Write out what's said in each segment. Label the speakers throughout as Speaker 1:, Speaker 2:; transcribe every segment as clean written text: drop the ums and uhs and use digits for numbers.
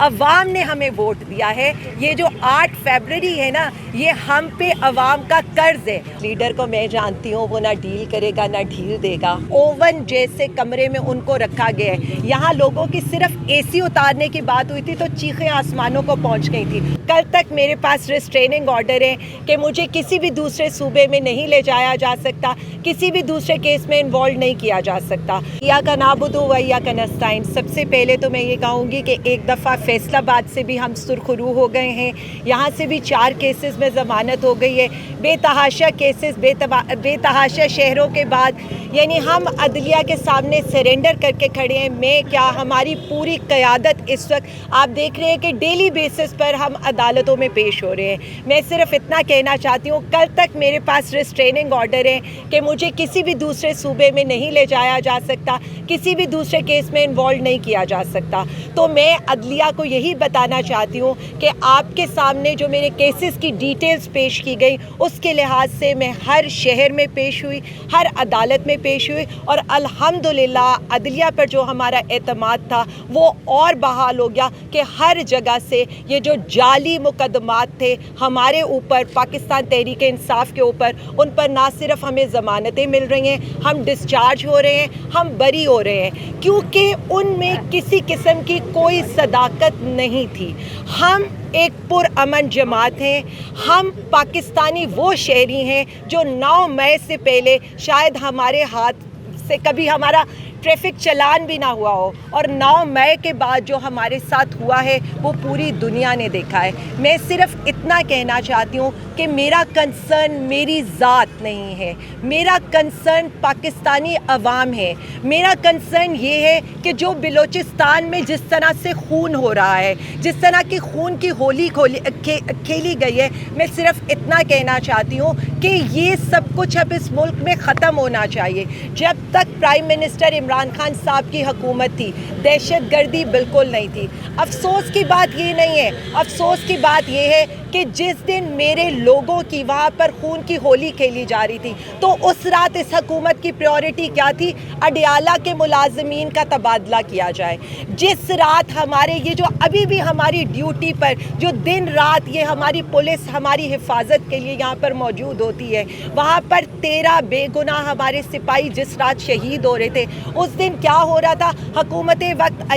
Speaker 1: عوام نے ہمیں ووٹ دیا ہے. یہ جو 8 فیبرری ہے نا، یہ ہم پہ عوام کا قرض ہے. لیڈر کو میں جانتی ہوں، وہ نہ ڈیل کرے گا نہ ڈھیل دے گا. اوون جیسے کمرے میں ان کو رکھا گیا ہے. یہاں لوگوں کی صرف اے سی اتارنے کی بات ہوئی تھی تو چیخیں آسمانوں کو پہنچ گئی تھی. کل تک میرے پاس ریسٹریننگ آرڈر ہے کہ مجھے کسی بھی دوسرے صوبے میں نہیں لے جایا جا سکتا، کسی بھی دوسرے کیس میں انوالو نہیں کیا جا سکتا. ایاک نعبد و ایاک نستعین. سب سے پہلے تو میں یہ کہوں گی کہ ایک دفعہ فیصل آباد سے بھی ہم سرخرو ہو گئے ہیں. یہاں سے بھی 4 کیسز میں ضمانت ہو گئی ہے. بے تحاشا کیسز، بے تحاشا شہروں کے بعد یعنی ہم عدلیہ کے سامنے سرنڈر کر کے کھڑے ہیں. میں کیا، ہماری پوری قیادت اس وقت آپ دیکھ رہے ہیں کہ ڈیلی بیسس پر ہم عدالتوں میں پیش ہو رہے ہیں. میں صرف اتنا کہنا چاہتی ہوں، کل تک میرے پاس ریسٹریننگ آرڈر ہے کہ مجھے کسی بھی دوسرے صوبے میں نہیں لے جایا جا سکتا، کسی بھی دوسرے کیس میں انوالو نہیں کیا جا سکتا. تو میں عدلیہ کو یہی بتانا چاہتی ہوں کہ آپ کے سامنے جو میرے کیسز کی ڈیٹیلز پیش کی گئی، اس کے لحاظ سے میں ہر شہر میں پیش ہوئی، ہر عدالت میں پیش ہوئی، اور الحمدللہ عدلیہ پر جو ہمارا اعتماد تھا وہ اور بحال ہو گیا کہ ہر جگہ سے یہ جو جعلی مقدمات تھے ہمارے اوپر، پاکستان تحریک انصاف کے اوپر، ان پر نہ صرف ہمیں ضمانتیں مل رہی ہیں، ہم ڈسچارج ہو رہے ہیں، ہم بری ہو رہے ہیں، کیونکہ ان میں کسی قسم کی کوئی صداقت نہیں تھی. ہم ایک پرامن جماعت ہیں. ہم پاکستانی وہ شہری ہیں جو 9 مئی سے پہلے شاید ہمارے ہاتھ سے کبھی ہمارا ٹریفک چلان بھی نہ ہوا ہو، اور 9 مئی کے بعد جو ہمارے ساتھ ہوا ہے وہ پوری دنیا نے دیکھا ہے. میں صرف اتنا کہنا چاہتی ہوں کہ میرا کنسرن میری ذات نہیں ہے، میرا کنسرن پاکستانی عوام ہے. میرا کنسرن یہ ہے کہ جو بلوچستان میں جس طرح سے خون ہو رہا ہے، جس طرح کی خون کی ہولی کھیلی گئی ہے، میں صرف اتنا کہنا چاہتی ہوں کہ یہ سب کچھ اب اس ملک میں ختم ہونا چاہیے. جب تک پرائم منسٹر عمران خان صاحب کی حکومت تھی، دہشت گردی بالکل نہیں تھی. افسوس کی بات یہ نہیں ہے، افسوس کی بات یہ ہے کہ جس دن میرے لوگوں کی وہاں پر خون کی ہولی کھیلی جا رہی تھی تو اس رات اس حکومت کی پریورٹی کیا تھی؟ اڈیالہ کے ملازمین کا تبادلہ کیا جائے. جس رات ہمارے یہ جو ابھی بھی ہماری ڈیوٹی پر جو دن رات یہ ہماری پولیس ہماری حفاظت کے لیے یہاں پر موجود ہوتی ہے، وہاں پر 13 بے گناہ ہمارے سپاہی جس رات شہید ہو رہے تھے، اس دن کیا ہو رہا تھا؟ حکومت وقت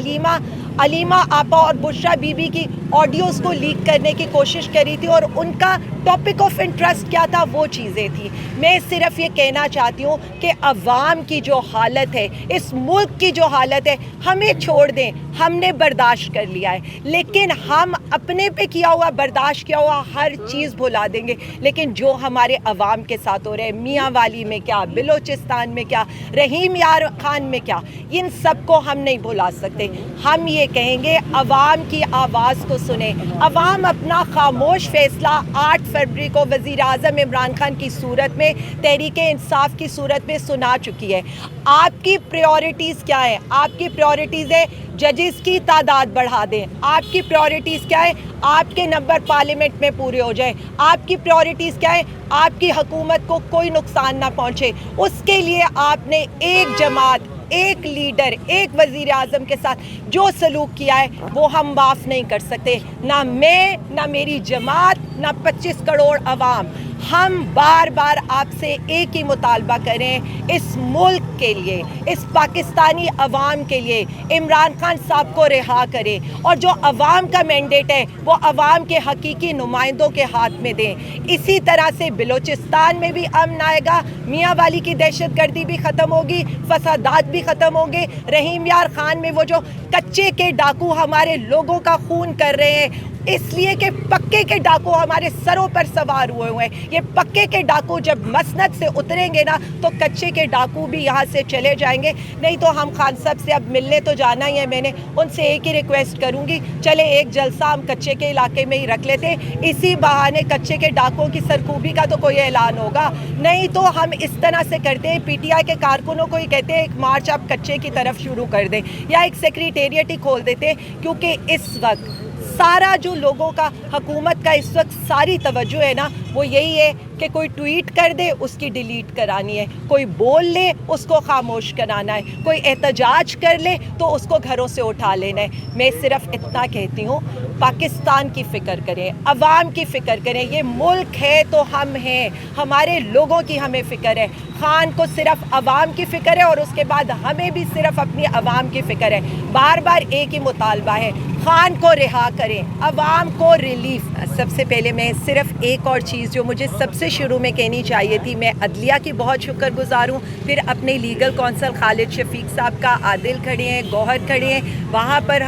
Speaker 1: علیمہ آپا اور بشرا بی بی کی آڈیوز کو لیک کرنے کی کوشش کری تھی، اور ان کا ٹاپک آف انٹرسٹ کیا تھا؟ وہ چیزیں تھیں. میں صرف یہ کہنا چاہتی ہوں کہ عوام کی جو حالت ہے، اس ملک کی جو حالت ہے، ہمیں چھوڑ دیں. ہم نے برداشت کر لیا ہے، لیکن ہم اپنے پہ کیا ہوا، برداشت کیا ہوا ہر چیز بھلا دیں گے. لیکن جو ہمارے عوام کے ساتھ ہو رہے ہیں، میاں والی میں کیا، بلوچستان میں کیا، رحیم یار خان میں کیا، ان سب کو ہم نہیں بھلا سکتے. ہم یہ کہیں گے عوام کی آواز کو سنیں. عوام اپنا خاموش فیصلہ 8 فروری کو وزیر اعظم عمران خان کی صورت میں، تحریک انصاف کی صورت میں سنا چکی ہے. آپ کی پریورٹیز کیا ہیں؟ آپ کی پریورٹیز ہے ججز کی تعداد بڑھا دیں. آپ کی پریورٹیز کیا ہے؟ آپ کے نمبر پارلیمنٹ میں پورے ہو جائیں. آپ کی پریورٹیز کیا ہے؟ آپ کی حکومت کو کوئی نقصان نہ پہنچے. اس کے لیے آپ نے ایک جماعت، ایک لیڈر، ایک وزیر اعظم کے ساتھ جو سلوک کیا ہے وہ ہم معاف نہیں کر سکتے. نہ میں، نہ میری جماعت، نہ 25 کروڑ عوام. ہم بار بار آپ سے ایک ہی مطالبہ کریں، اس ملک کے لیے، اس پاکستانی عوام کے لیے عمران خان صاحب کو رہا کریں، اور جو عوام کا مینڈیٹ ہے وہ عوام کے حقیقی نمائندوں کے ہاتھ میں دیں. اسی طرح سے بلوچستان میں بھی امن آئے گا، میاں والی کی دہشت گردی بھی ختم ہوگی، فسادات بھی ختم ہوں گے. رحیم یار خان میں وہ جو کچے کے ڈاکو ہمارے لوگوں کا خون کر رہے ہیں، اس لیے کہ پکے کے ڈاکو ہمارے سروں پر سوار ہوئے ہیں. یہ پکے کے ڈاکو جب مسند سے اتریں گے نا تو کچے کے ڈاکو بھی یہاں سے چلے جائیں گے. نہیں تو ہم خان صاحب سے اب ملنے تو جانا ہی ہے، میں نے ان سے ایک ہی ریکویسٹ کروں گی، چلے ایک جلسہ ہم کچے کے علاقے میں ہی رکھ لیتے ہیں. اسی بہانے کچے کے ڈاکوں کی سرکوبی کا تو کوئی اعلان ہوگا. نہیں تو ہم اس طرح سے کرتے ہیں، پی ٹی آئی کے کارکنوں کو ہی کہتے ہیں ایک مارچ آپ کچے کی طرف شروع کر دیں، یا ایک سیکریٹریٹ ہی کھول دیتے ہیں. کیونکہ اس وقت سارا جو لوگوں کا، حکومت کا اس وقت ساری توجہ ہے نا وہ یہی ہے کہ کوئی ٹویٹ کر دے اس کی ڈیلیٹ کرانی ہے, کوئی بول لے اس کو خاموش کرانا ہے, کوئی احتجاج کر لے تو اس کو گھروں سے اٹھا لینا ہے. میں صرف اتنا کہتی ہوں, پاکستان کی فکر کریں, عوام کی فکر کریں. یہ ملک ہے تو ہم ہیں, ہمارے لوگوں کی ہمیں فکر ہے. خان کو صرف عوام کی فکر ہے اور اس کے بعد ہمیں بھی صرف اپنی عوام کی فکر ہے. بار بار ایک ہی مطالبہ ہے, خان کو رہا کریں, عوام کو ریلیف. سب سے پہلے میں صرف ایک اور چیز جو مجھے سب سے شروع میں کہنی چاہیے تھی, میں عدلیہ کی بہت شکر گزار ہوں, پھر اپنے لیگل کونسل خالد شفیق صاحب کا, عادل کھڑے ہیں, گوہر کھڑے ہیں, وہاں پر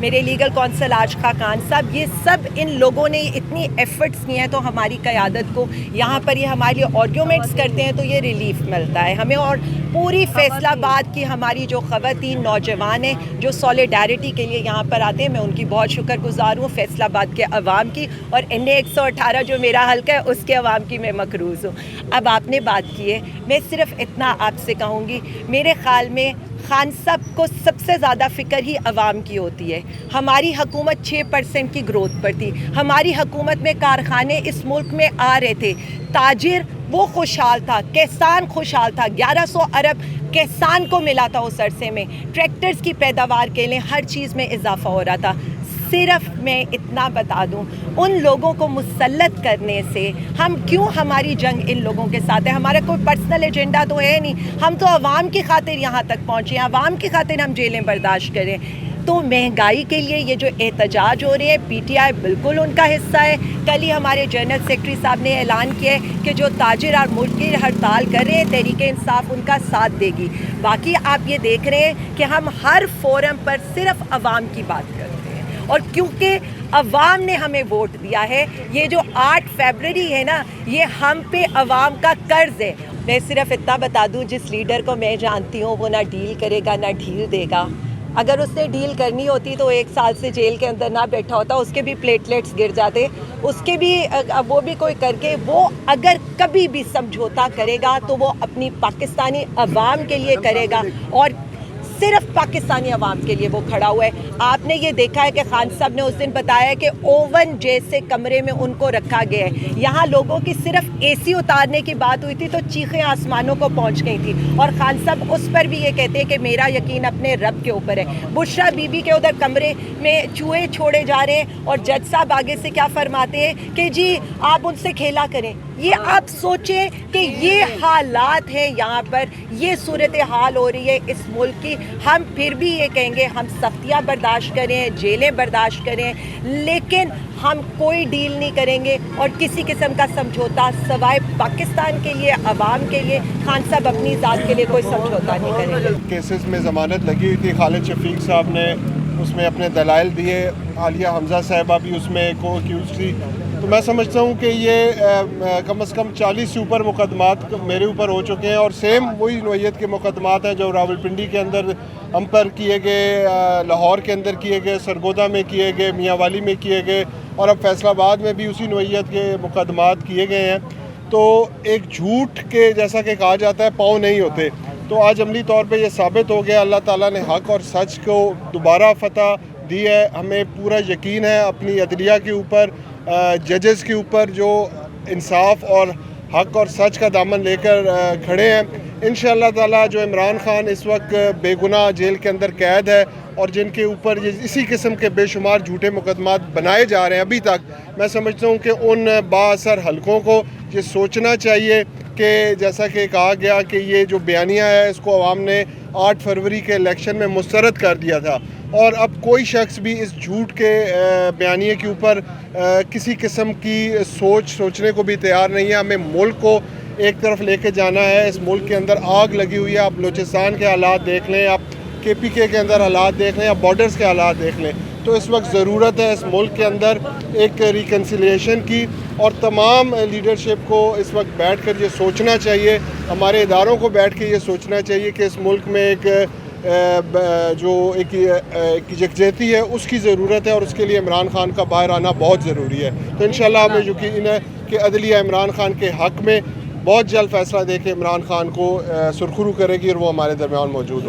Speaker 1: میرے لیگل کونسل آشقا خان صاحب, یہ سب ان لوگوں نے اتنی ایفرٹس کیے ہیں تو ہماری قیادت کو یہاں پر یہ ہمارے لیے آرگیومنٹس کرتے ہیں تو یہ ریلیف ملتا ہے ہمیں. اور پوری فیصل آباد کی ہماری جو خواتین نوجوان ہیں جو سولیڈیرٹی کے لیے یہاں پر آتے ہیں, میں ان کی بہت شکر گزار ہوں. فیصل آباد کے عوام کی اور NA 118 جو میرا حلقہ ہے اس کے عوام کی میں مقروض ہوں. اب آپ نے بات کی ہے, میں صرف اتنا آپ سے کہوں گی, میرے خیال میں خان صاحب کو سب سے زیادہ فکر ہی عوام کی ہوتی ہے. ہماری حکومت 6% کی گروتھ پر تھی, ہماری حکومت میں کارخانے اس ملک میں آ رہے تھے, تاجر وہ خوشحال تھا, کسان خوشحال تھا, 1100 ارب کسان کو ملا تھا اس عرصے میں, ٹریکٹرز کی پیداوار کے لیے ہر چیز میں اضافہ ہو رہا تھا. صرف میں اتنا بتا دوں, ان لوگوں کو مسلط کرنے سے ہم کیوں, ہماری جنگ ان لوگوں کے ساتھ ہے, ہمارا کوئی پرسنل ایجنڈا تو ہے نہیں, ہم تو عوام کی خاطر یہاں تک پہنچے ہیں, عوام کی خاطر ہم جیلیں برداشت کریں. تو مہنگائی کے لیے یہ جو احتجاج ہو رہے ہیں, PTI بالکل ان کا حصہ ہے. کل ہی ہمارے جنرل سیکرٹری صاحب نے اعلان کیا ہے کہ جو تاجر اور ملکی ہڑتال کر رہے ہیں, تحریک انصاف ان کا ساتھ دے گی. باقی آپ یہ دیکھ رہے ہیں کہ ہم ہر فورم پر صرف عوام کی بات کرتے ہیں, اور کیونکہ عوام نے ہمیں ووٹ دیا ہے, یہ جو 8 فیبرری ہے نا, یہ ہم پہ عوام کا قرض ہے. میں صرف اتنا بتا دوں, جس لیڈر کو میں جانتی ہوں وہ نہ ڈیل کرے گا نہ ڈھیل دے گا. اگر اس نے ڈیل کرنی ہوتی تو 1 سال سے جیل کے اندر نہ بیٹھا ہوتا, اس کے بھی پلیٹلیٹس گر جاتے, اس کے بھی وہ بھی کوئی کر کے, وہ اگر کبھی بھی سمجھوتا کرے گا تو وہ اپنی پاکستانی عوام کے لیے کرے گا, اور صرف پاکستانی عوام کے لیے وہ کھڑا ہوا ہے. آپ نے یہ دیکھا ہے کہ خان صاحب نے اس دن بتایا کہ اوون جیسے کمرے میں ان کو رکھا گیا ہے. یہاں لوگوں کی صرف AC اتارنے کی بات ہوئی تھی تو چیخیں آسمانوں کو پہنچ گئی تھی, اور خان صاحب اس پر بھی یہ کہتے ہیں کہ میرا یقین اپنے رب کے اوپر ہے. بشرا بی بی کے ادھر کمرے میں چوہے چھوڑے جا رہے ہیں, اور جج صاحب آگے سے کیا فرماتے ہیں کہ جی آپ ان سے کھیلا کریں. یہ آپ سوچیں کہ یہ حالات ہیں یہاں پر, یہ صورتحال ہو رہی ہے اس ملک کی. ہم پھر بھی یہ کہیں گے ہم سختیاں برداشت کریں, جیلیں برداشت کریں, لیکن ہم کوئی ڈیل نہیں کریں گے اور کسی قسم کا سمجھوتا سوائے پاکستان کے لیے, عوام کے لیے. خان صاحب اپنی ذات کے لیے کوئی سمجھوتا نہیں کریں گے.
Speaker 2: کیسز میں ضمانت لگی ہوئی تھی, خالد شفیق صاحب نے اس میں اپنے دلائل دیے, عالیہ حمزہ صاحبہ بھی اس میں کو ایکیوز تھی. تو میں سمجھتا ہوں کہ یہ کم از کم 40 سے اوپر مقدمات میرے اوپر ہو چکے ہیں, اور سیم وہی نوعیت کے مقدمات ہیں جو راولپنڈی کے اندر ہم پر کیے گئے, لاہور کے اندر کیے گئے, سرگودا میں کیے گئے, میاں والی میں کیے گئے, اور اب فیصل آباد میں بھی اسی نوعیت کے مقدمات کیے گئے ہیں. تو ایک جھوٹ کے جیسا کہ کہا جاتا ہے پاؤں نہیں ہوتے, تو آج عملی طور پہ یہ ثابت ہو گیا. اللہ تعالیٰ نے حق اور سچ کو دوبارہ فتح دی ہے. ہمیں پورا یقین ہے اپنی عدلیہ کے اوپر, ججز کے اوپر جو انصاف اور حق اور سچ کا دامن لے کر کھڑے ہیں. انشاءاللہ تعالیٰ جو عمران خان اس وقت بے گناہ جیل کے اندر قید ہے, اور جن کے اوپر اسی قسم کے بے شمار جھوٹے مقدمات بنائے جا رہے ہیں ابھی تک, میں سمجھتا ہوں کہ ان با اثر حلقوں کو یہ سوچنا چاہیے کہ جیسا کہ کہا گیا کہ یہ جو بیانیہ ہے اس کو عوام نے 8 فروری کے الیکشن میں مسترد کر دیا تھا, اور اب کوئی شخص بھی اس جھوٹ کے بیانیے کے اوپر کسی قسم کی سوچنے کو بھی تیار نہیں ہے. ہمیں ملک کو ایک طرف لے کے جانا ہے. اس ملک کے اندر آگ لگی ہوئی ہے, آپ بلوچستان کے حالات دیکھ لیں, آپ KPK کے اندر حالات دیکھ لیں, آپ بارڈرز کے حالات دیکھ لیں. تو اس وقت ضرورت ہے اس ملک کے اندر ایک ریکنسیلیشن کی, اور تمام لیڈرشپ کو اس وقت بیٹھ کر یہ سوچنا چاہیے, ہمارے اداروں کو بیٹھ کے یہ سوچنا چاہیے کہ اس ملک میں ایک جو ایک یکجہتی ہے اس کی ضرورت ہے, اور اس کے لیے عمران خان کا باہر آنا بہت ضروری ہے. تو انشاءاللہ ہمیں یقین ہے کہ عدلیہ عمران خان کے حق میں بہت جلد فیصلہ دے کے عمران خان کو سرخرو کرے گی, اور وہ ہمارے درمیان موجود ہوں.